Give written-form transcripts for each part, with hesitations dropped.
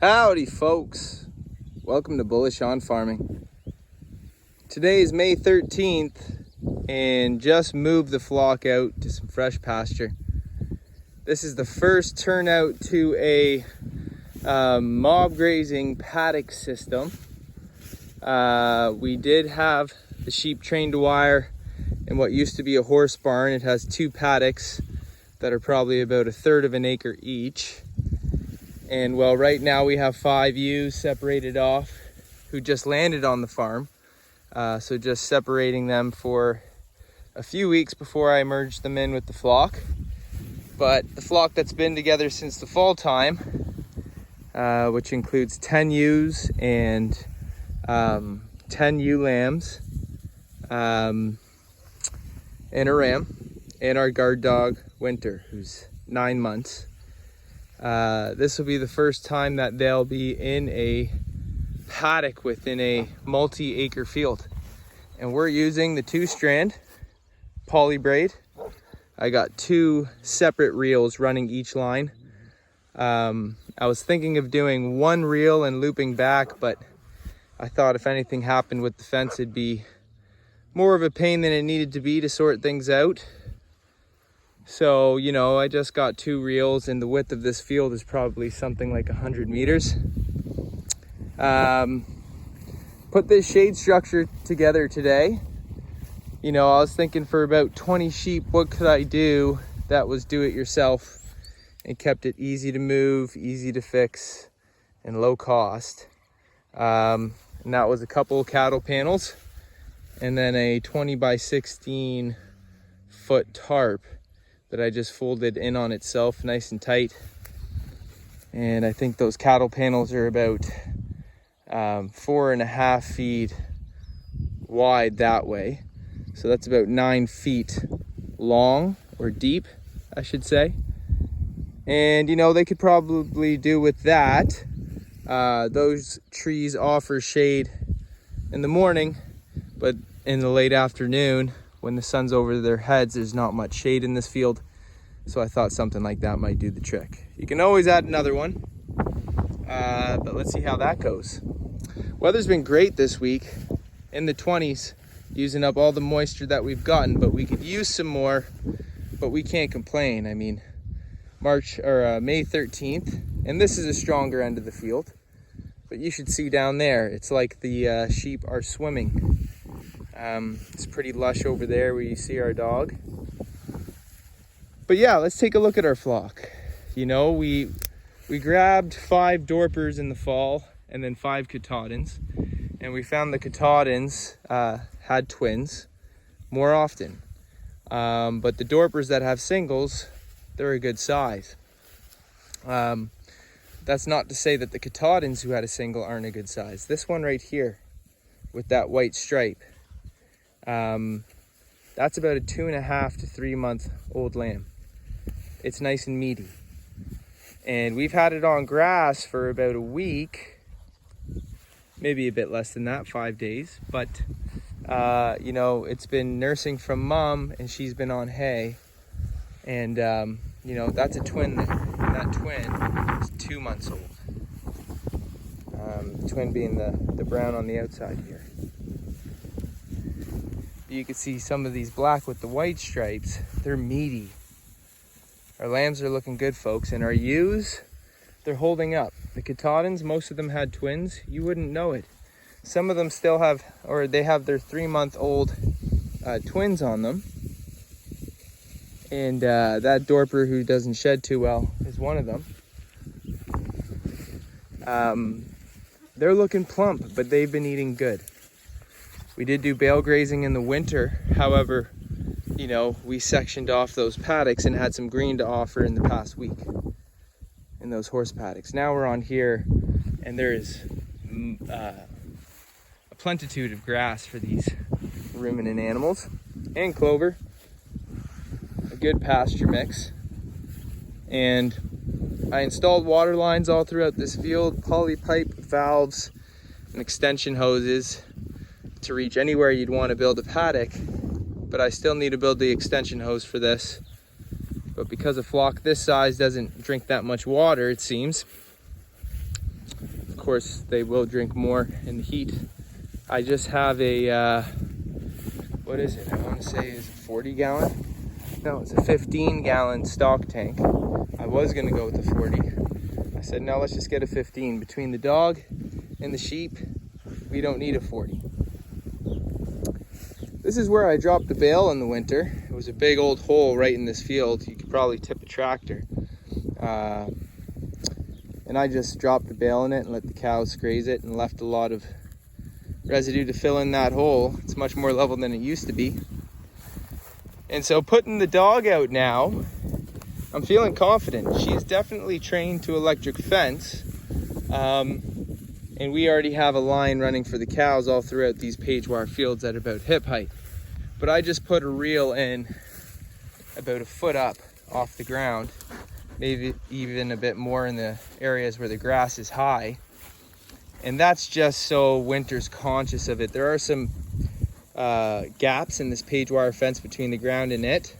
Howdy folks, welcome to Bullish on Farming. Today is May 13th and just moved the flock out to some fresh pasture. This is the first turnout to a mob grazing paddock system. We did have the sheep trained to wire in what used to be a horse barn. It has two paddocks that are probably about 1/3 of an acre each. And well, right now we have 5 ewes separated off who just landed on the farm. So just separating them for a few weeks before I merge them in with the flock. But the flock that's been together since the fall time, which includes 10 ewes and 10 ewe lambs, and a ram, and our guard dog Winter, who's 9 months. This will be the first time that they'll be in a paddock within a multi-acre field. And we're using the 2-strand poly braid. I got 2 separate reels running each line. I was thinking of doing 1 reel and looping back, but I thought if anything happened with the fence, it'd be more of a pain than it needed to be to sort things out. So, you know, I just got 2 reels, and the width of this field is probably something like 100 meters. Put this shade structure together today. You know, I was thinking for about 20 sheep, what could I do that was do it yourself and kept it easy to move, easy to fix, and low cost. And that was a couple cattle panels and then a 20 by 16 foot tarp that I just folded in on itself nice and tight. And I think those cattle panels are about 4.5 feet wide that way. So that's about 9 feet long, or deep, I should say. And you know, they could probably do with that. Those trees offer shade in the morning, but in the late afternoon, when the sun's over their heads, there's not much shade in this field. So I thought something like that might do the trick. You can always add another one, but let's see how that goes. Weather's been great this week, in the 20s, using up all the moisture that we've gotten, but we could use some more, but we can't complain. I mean, May 13th, and this is a stronger end of the field, but you should see down there, it's like the sheep are swimming. It's pretty lush over there where you see our dog. But yeah, let's take a look at our flock. You know, we grabbed 5 Dorpers in the fall and then 5 Katahdins, and we found the Katahdins had twins more often. But the Dorpers that have singles, they're a good size. That's not to say that the Katahdins who had a single aren't a good size. This one right here with that white stripe, that's about a 2.5 to 3 month old lamb. It's nice and meaty. And we've had it on grass for about a week, maybe a bit less than that, 5 days. But, you know, it's been nursing from mom, and she's been on hay. And, you know, that's a twin there. And that twin is 2 months old. The twin being the brown on the outside here. You can see some of these black with the white stripes. They're meaty. Our lambs are looking good, folks, and our ewes, they're holding up. The Katahdins, most of them had twins. You wouldn't know it. Some of them still have, or they have their 3-month-old twins on them. And that Dorper who doesn't shed too well is one of them. They're looking plump, but they've been eating good. We did do bale grazing in the winter. However, you know, we sectioned off those paddocks and had some green to offer in the past week in those horse paddocks. Now we're on here, and there is a plenitude of grass for these ruminant animals, and clover, a good pasture mix. And I installed water lines all throughout this field, poly pipe valves and extension hoses to reach anywhere you'd want to build a paddock. But I still need to build the extension hose for this. But because a flock this size doesn't drink that much water, it seems, course, they will drink more in the heat. I just have a, what is it? I want to say is a 40 gallon? No, it's a 15-gallon stock tank. I was gonna go with the 40. I said, no, let's just get a 15. Between the dog and the sheep, we don't need a 40. This is where I dropped the bale in the winter. It was a big old hole right in this field. You could probably tip a tractor. And I just dropped the bale in it and let the cows graze it and left a lot of residue to fill in that hole. It's much more level than it used to be. And so putting the dog out now, I'm feeling confident. She's definitely trained to electric fence. And we already have a line running for the cows all throughout these page wire fields at about hip height. But I just put a reel in about a foot up off the ground, maybe even a bit more in the areas where the grass is high. And that's just so Winter's conscious of it. There are some gaps in this page wire fence between the ground and it.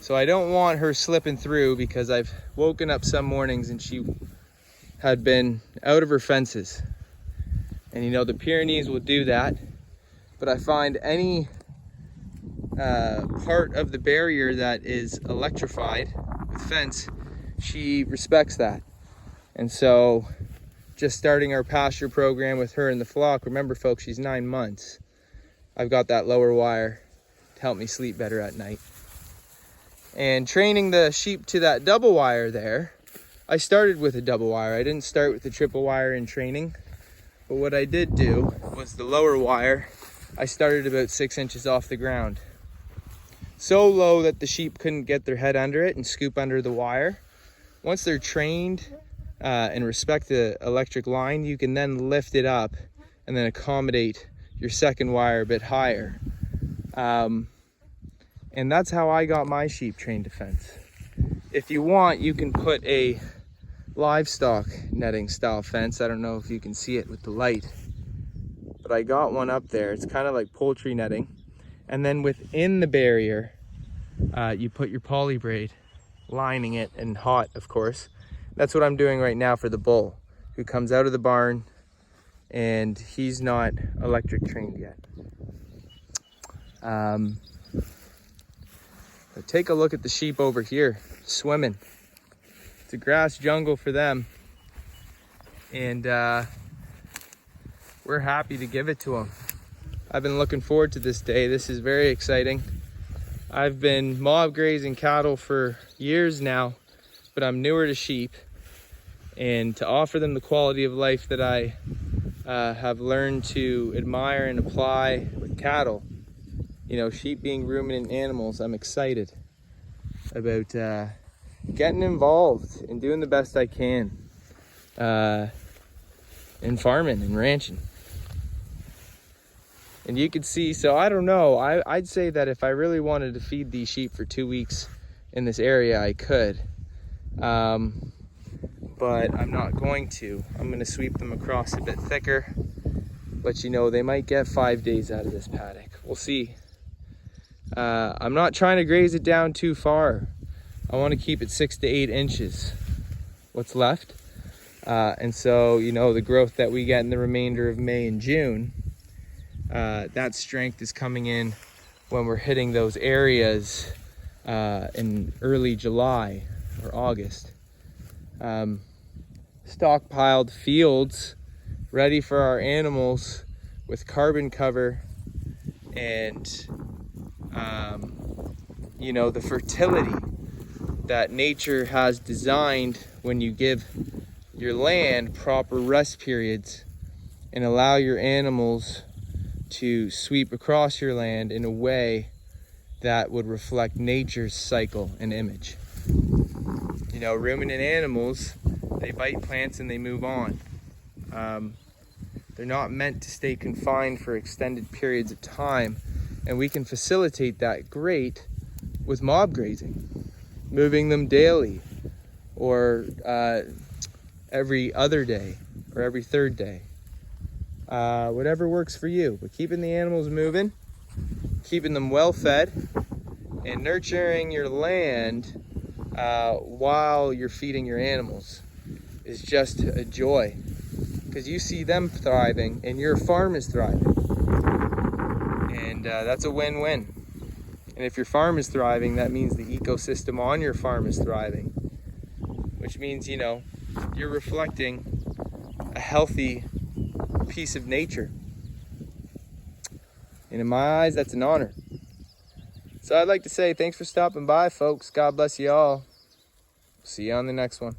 So I don't want her slipping through, because I've woken up some mornings and she had been out of her fences. And you know, the Pyrenees will do that. But I find any part of the barrier that is electrified with fence, she respects that. And so just starting our pasture program with her in the flock, remember folks, she's 9 months. I've got that lower wire to help me sleep better at night. And training the sheep to that double wire there, I started with a double wire. I didn't start with the triple wire in training. But what I did do was the lower wire, I started about 6 inches off the ground. So low that the sheep couldn't get their head under it and scoop under the wire. Once they're trained and respect the electric line, you can then lift it up and then accommodate your second wire a bit higher. And that's how I got my sheep trained to fence. If you want, you can put a livestock netting style fence. I don't know if you can see it with the light, but I got one up there. It's kind of like poultry netting. And then within the barrier, you put your poly braid, lining it, and hot, of course. That's what I'm doing right now for the bull, who comes out of the barn and he's not electric trained yet. But take a look at the sheep over here, swimming. It's a grass jungle for them. And we're happy to give it to them. I've been looking forward to this day. This is very exciting. I've been mob grazing cattle for years now, but I'm newer to sheep. And to offer them the quality of life that I have learned to admire and apply with cattle, you know, sheep being ruminant animals, I'm excited about getting involved and doing the best I can in farming and ranching. And you can see, so I don't know, I'd say that if I really wanted to feed these sheep for 2 weeks in this area, I could. But I'm not going to. I'm going to sweep them across a bit thicker. But you know, they might get 5 days out of this paddock. We'll see. I'm not trying to graze it down too far. I want to keep it 6 to 8 inches, what's left. And so, you know, the growth that we get in the remainder of May and June, that strength is coming in when we're hitting those areas in early July or August. Stockpiled fields ready for our animals with carbon cover and you know, the fertility that nature has designed when you give your land proper rest periods and allow your animals to sweep across your land in a way that would reflect nature's cycle and image. You know, ruminant animals, they bite plants and they move on. They're not meant to stay confined for extended periods of time, and we can facilitate that great with mob grazing, moving them daily or every other day or every third day. Whatever works for you, but keeping the animals moving, keeping them well fed, and nurturing your land while you're feeding your animals is just a joy. because you see them thriving and your farm is thriving. And that's a win-win. And if your farm is thriving, that means the ecosystem on your farm is thriving, which means, you know, you're reflecting a healthy piece of nature. And in my eyes, that's an honor. So I'd like to say thanks for stopping by, folks. God bless you all. See you on the next one.